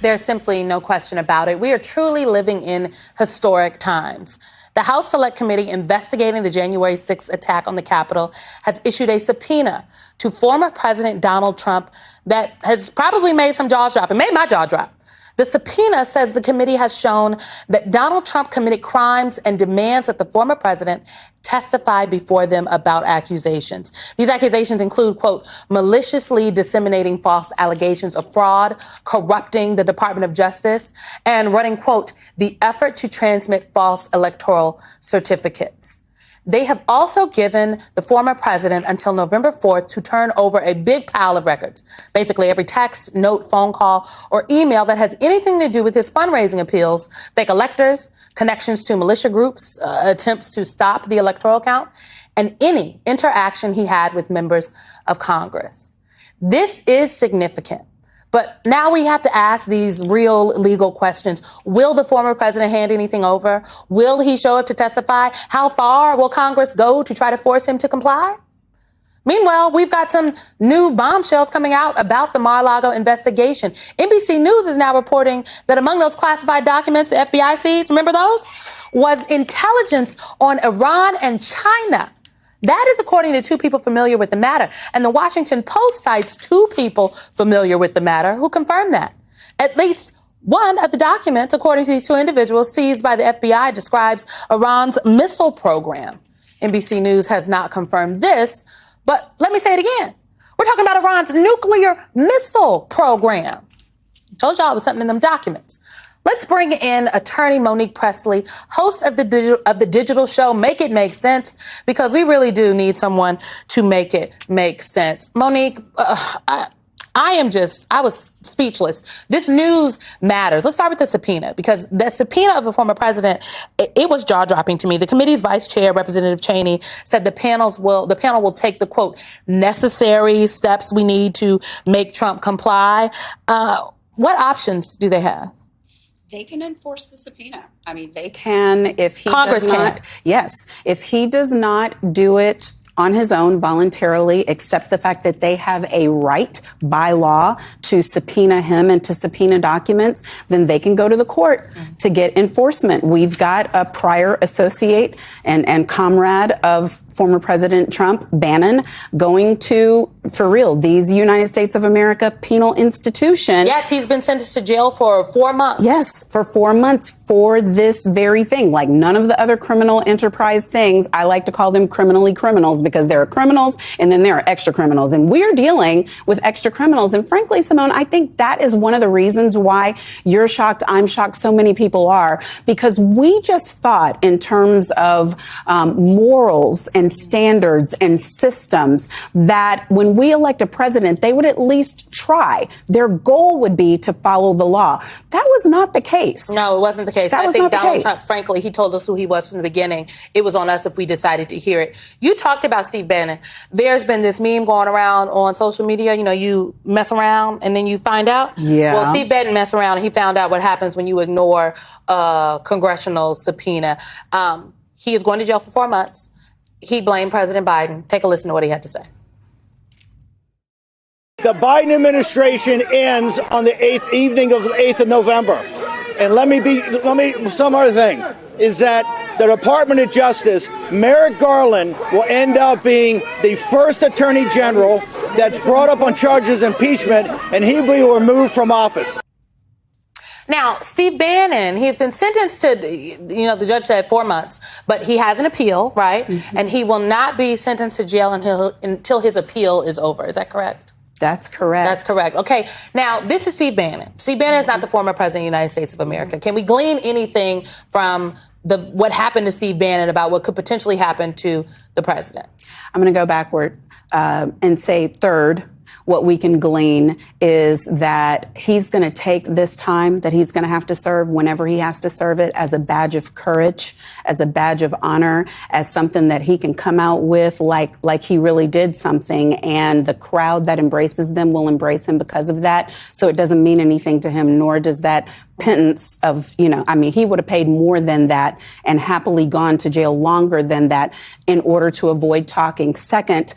There's simply no question about it. We are truly living in historic times. The House Select Committee investigating the January 6th attack on the Capitol has issued a subpoena to former President Donald Trump that has probably made some jaws drop. It made my jaw drop. The subpoena says the committee has shown that Donald Trump committed crimes and demands that the former president testify before them about accusations. These accusations include, quote, maliciously disseminating false allegations of fraud, corrupting the Department of Justice, and running, quote, the effort to transmit false electoral certificates. They have also given the former president until November 4th to turn over a big pile of records, basically every text, note, phone call, or email that has anything to do with his fundraising appeals, fake electors, connections to militia groups, attempts to stop the electoral count, and any interaction he had with members of Congress. This is significant. But now we have to ask these real legal questions. Will the former president hand anything over? Will he show up to testify? How far will Congress go to try to force him to comply? Meanwhile, we've got some new bombshells coming out about the Mar-a-Lago investigation. NBC News is now reporting that among those classified documents the FBI seized, remember those, was intelligence on Iran and China. That is according to two people familiar with the matter. And the Washington Post cites two people familiar with the matter who confirmed that. At least one of the documents, according to these two individuals seized by the FBI, describes Iran's missile program. NBC News has not confirmed this, but let me say it again. We're talking about Iran's nuclear missile program. I told y'all it was something in them documents. Let's bring in attorney Monique Pressley, host of the digital show Make It Make Sense, because we really do need someone to make it make sense. Monique, I was speechless. This news matters. Let's start with the subpoena, because the subpoena of a former president, it was jaw-dropping to me. The committee's vice chair, Representative Cheney, said the panel will take the, quote, necessary steps we need to make Trump comply. What options do they have? They can enforce the subpoena. I mean, they can if he Congress does not. Can. Yes, if he does not do it on his own voluntarily, accept the fact that they have a right by law to subpoena him and to subpoena documents, then they can go to the court to get enforcement. We've got a prior associate and comrade of former President Trump, Bannon, going to, for real, these United States of America penal institution. Yes, he's been sentenced to jail for 4 months. Yes, for 4 months for this very thing. Like none of the other criminal enterprise things, I like to call them criminally criminals, because there are criminals and then there are extra criminals. And we're dealing with extra criminals. And frankly, Symone, I think that is one of the reasons why you're shocked, I'm shocked, so many people are, because we just thought in terms of morals and standards and systems that when we elect a president, they would at least try. Their goal would be to follow the law. That was not the case. No, it wasn't the case. I think Donald Trump, frankly, he told us who he was from the beginning. It was on us if we decided to hear it. You talked about Steve Bannon. There's been this meme going around on social media. You know, you mess around and then you find out. Yeah. Well, Steve Bannon messed around and he found out what happens when you ignore a congressional subpoena. He is going to jail for 4 months. He blamed President Biden. Take a listen to what he had to say. The Biden administration ends on the evening of the 8th of November. And some other thing is that the Department of Justice, Merrick Garland, will end up being the first attorney general that's brought up on charges of impeachment, and he will be removed from office. Now, Steve Bannon, he's been sentenced to, the judge said 4 months, but he has an appeal, right? Mm-hmm. And he will not be sentenced to jail until his appeal is over. Is that correct? That's correct. That's correct. Okay. Now, this is Steve Bannon. Steve Bannon is not the former president of the United States of America. Can we glean anything from what happened to Steve Bannon about what could potentially happen to the president? I'm going to go backward and say third. What we can glean is that he's going to take this time that he's going to have to serve whenever he has to serve it as a badge of courage, as a badge of honor, as something that he can come out with like he really did something. And the crowd that embraces them will embrace him because of that. So it doesn't mean anything to him, nor does that pittance of, he would have paid more than that and happily gone to jail longer than that in order to avoid talking. Second,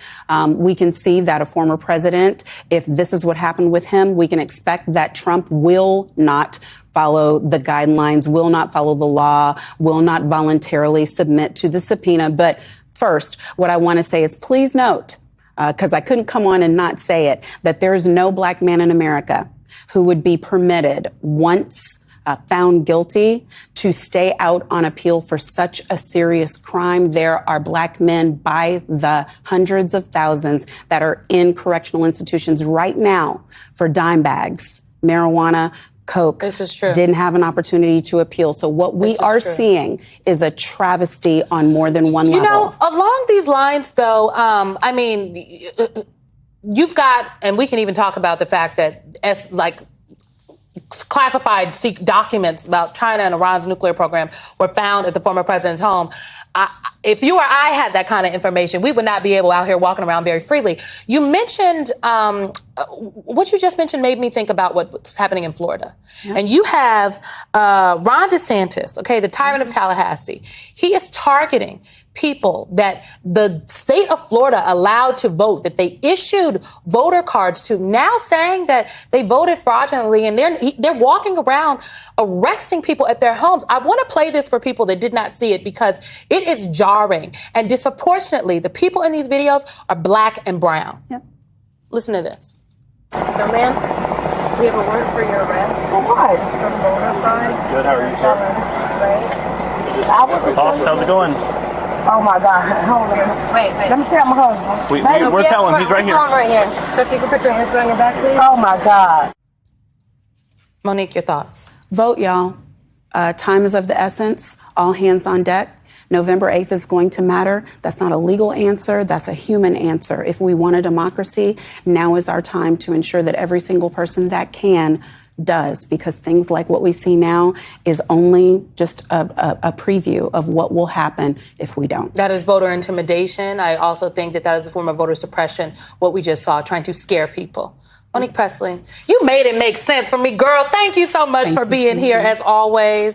we can see that a former president president, if this is what happened with him, we can expect that Trump will not follow the guidelines, will not follow the law, will not voluntarily submit to the subpoena. But first, what I want to say is please note, because I couldn't come on and not say it, that there is no black man in America who would be permitted, once found guilty, to stay out on appeal for such a serious crime. There are black men by the hundreds of thousands that are in correctional institutions right now for dime bags, marijuana, coke. This is true. Didn't have an opportunity to appeal. So what we are seeing is a travesty on more than one level. You know, along these lines, though, I mean, you've got, and we can even talk about the fact that classified documents about China and Iran's nuclear program were found at the former president's home. If you or I had that kind of information, we would not be able out here walking around very freely. You mentioned, what you just mentioned made me think about what's happening in Florida. Yeah. And you have Ron DeSantis, okay, the tyrant of Tallahassee. He is targeting people that the state of Florida allowed to vote, that they issued voter cards to, now saying that they voted fraudulently, and they're walking around arresting people at their homes. I want to play this for people that did not see it because it is jarring, and disproportionately the people in these videos are black and brown. Yep. Listen to this. So, ma'am, we have a warrant for your arrest. For what? It's from voter fraud. Good, how are you, sir? Great. Boss, how's it going? Oh my God, hold on. Wait. Let me tell my husband. We're telling him, he's right here. Right here. So if you can put your hands on your back, please. Oh my God. Monique, your thoughts? Vote, y'all. Time is of the essence. All hands on deck. November 8th is going to matter. That's not a legal answer. That's a human answer. If we want a democracy, now is our time to ensure that every single person that can does, because things like what we see now is only just a preview of what will happen if we don't. That is voter intimidation. I also think that is a form of voter suppression, what we just saw, trying to scare people. Monique Pressley, you made it make sense for me, girl. Thank you so much for being here, as always.